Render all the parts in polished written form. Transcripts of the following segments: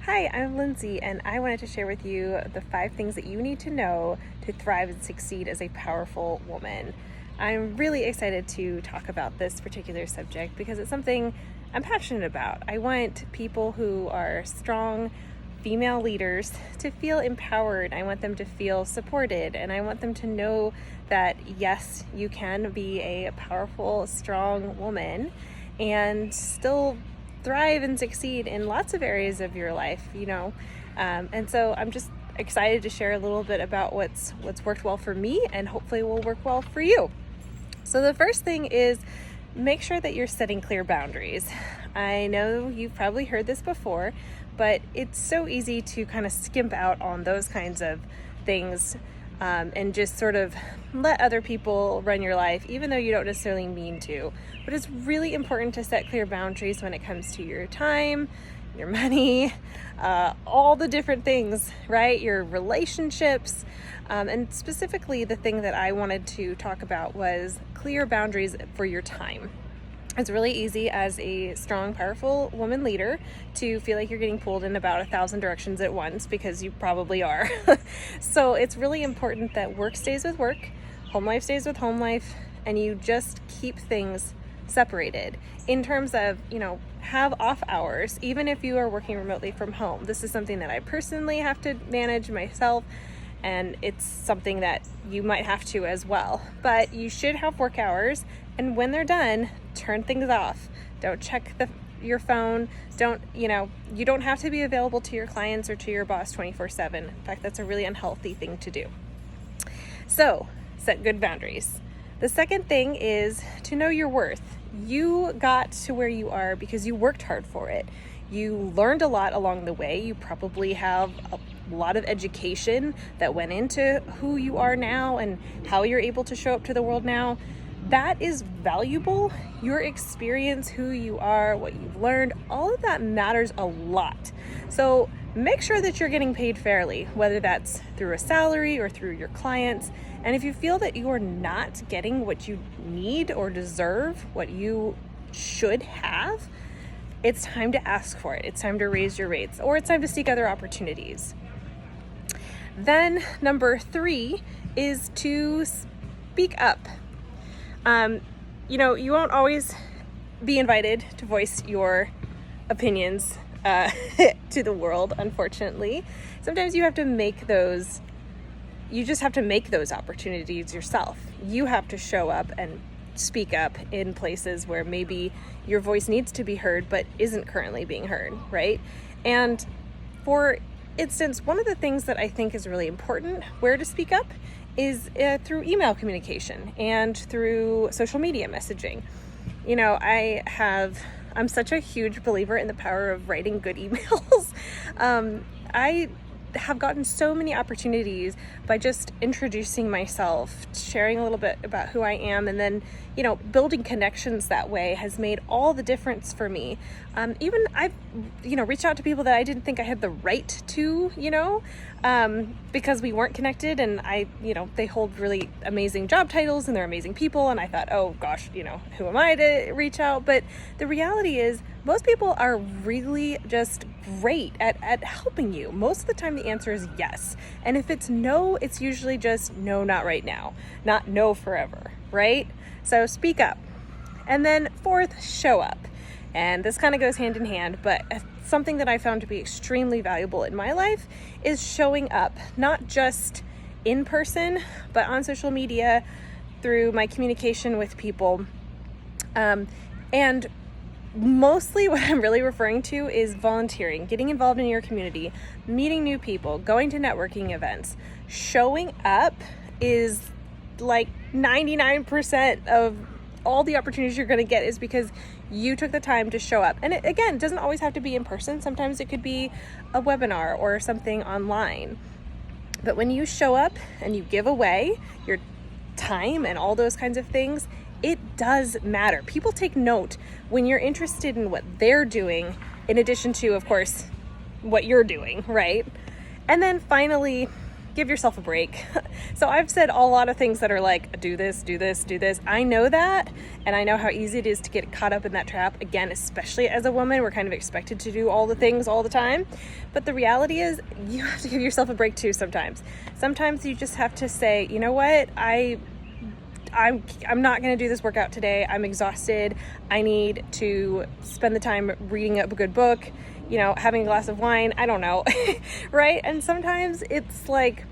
Hi, I'm Lindsay, and I wanted to share with you the 5 things that you need to know to thrive and succeed as a powerful woman. I'm really excited to talk about this particular subject because it's something I'm passionate about. I want people who are strong female leaders to feel empowered. I want them to feel supported, and I want them to know that yes, you can be a powerful, strong woman and still thrive and succeed in lots of areas of your life. And so I'm just excited to share a little bit about what's worked well for me and hopefully will work well for you. So the first thing is make sure that you're setting clear boundaries. I know you've probably heard this before, but it's so easy to kind of skimp out on those kinds of things and just sort of let other people run your life, even though you don't necessarily mean to. But it's really important to set clear boundaries when it comes to your time, your money, all the different things, right? Your relationships. And specifically, the thing that I wanted to talk about was clear boundaries for your time. It's really easy as a strong, powerful woman leader to feel like you're getting pulled in about 1,000 directions at once, because you probably are. So it's really important that work stays with work, home life stays with home life, and you just keep things separated in terms of, have off hours, even if you are working remotely from home. This is something that I personally have to manage myself, and it's something that you might have to as well. But you should have work hours, and when they're done, turn things off. Don't check your phone. You don't have to be available to your clients or to your boss 24/7. In fact, that's a really unhealthy thing to do. So, set good boundaries. The second thing is to know your worth. You got to where you are because you worked hard for it. You learned a lot along the way. You probably have a lot of education that went into who you are now and how you're able to show up to the world now. That is valuable. Your experience, who you are, what you've learned, all of that matters a lot. So make sure that you're getting paid fairly, whether that's through a salary or through your clients. And if you feel that you are not getting what you need or deserve, what you should have, it's time to ask for it. It's time to raise your rates, or it's time to seek other opportunities. Then number 3 is to speak up. You won't always be invited to voice your opinions to the world, unfortunately. Sometimes you have to make those, you just have to make those opportunities yourself. You have to show up and speak up in places where maybe your voice needs to be heard but isn't currently being heard, right? And for instance, one of the things that I think is really important where to speak up is through email communication and through social media messaging. I'm such a huge believer in the power of writing good emails. I have gotten so many opportunities by just introducing myself, sharing a little bit about who I am, and then, building connections that way has made all the difference for me. Even I've, reached out to people that I didn't think I had the right to, because we weren't connected, and they hold really amazing job titles and they're amazing people. And I thought, oh gosh, who am I to reach out? But the reality is most people are really just great at helping you. Most of the time the answer is yes. And if it's no, it's usually just no, not right now, not no forever, right? So speak up. And then 4th, show up. And this kind of goes hand in hand, but something that I found to be extremely valuable in my life is showing up, not just in person, but on social media, through my communication with people. And mostly what I'm really referring to is volunteering, getting involved in your community, meeting new people, going to networking events. Showing up is like 99% of all the opportunities you're going to get is because you took the time to show up. And it doesn't always have to be in person. Sometimes it could be a webinar or something online. But when you show up and you give away your time and all those kinds of things, it does matter. People take note when you're interested in what they're doing, in addition to, of course, what you're doing, right? And then finally, give yourself a break. So I've said a lot of things that are like, do this, do this, do this. I know that, and I know how easy it is to get caught up in that trap. Again, especially as a woman, we're kind of expected to do all the things all the time. But the reality is, you have to give yourself a break too sometimes. Sometimes you just have to say, you know what, I'm not going to do this workout today. I'm exhausted. I need to spend the time reading a good book, having a glass of wine. I don't know, right? And sometimes it's like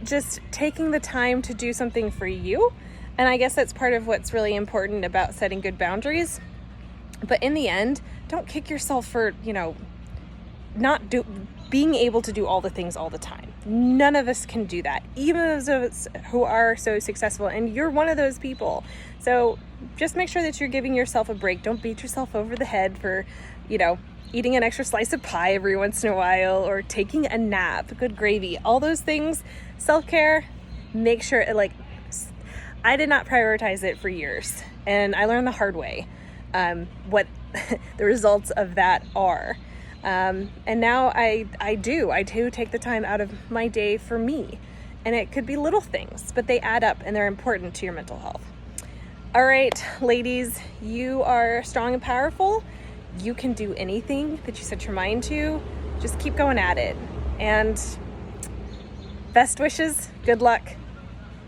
just taking the time to do something for you. And I guess that's part of what's really important about setting good boundaries. But in the end, don't kick yourself for, being able to do all the things all the time. None of us can do that, even those of us who are so successful, and you're one of those people. So just make sure that you're giving yourself a break. Don't beat yourself over the head for, eating an extra slice of pie every once in a while, or taking a nap. Good gravy. All those things, self-care, make sure, I did not prioritize it for years, and I learned the hard way what the results of that are. And now I do take the time out of my day for me, and it could be little things, but they add up and they're important to your mental health. All right, ladies, you are strong and powerful. You can do anything that you set your mind to. Just keep going at it, and best wishes. Good luck.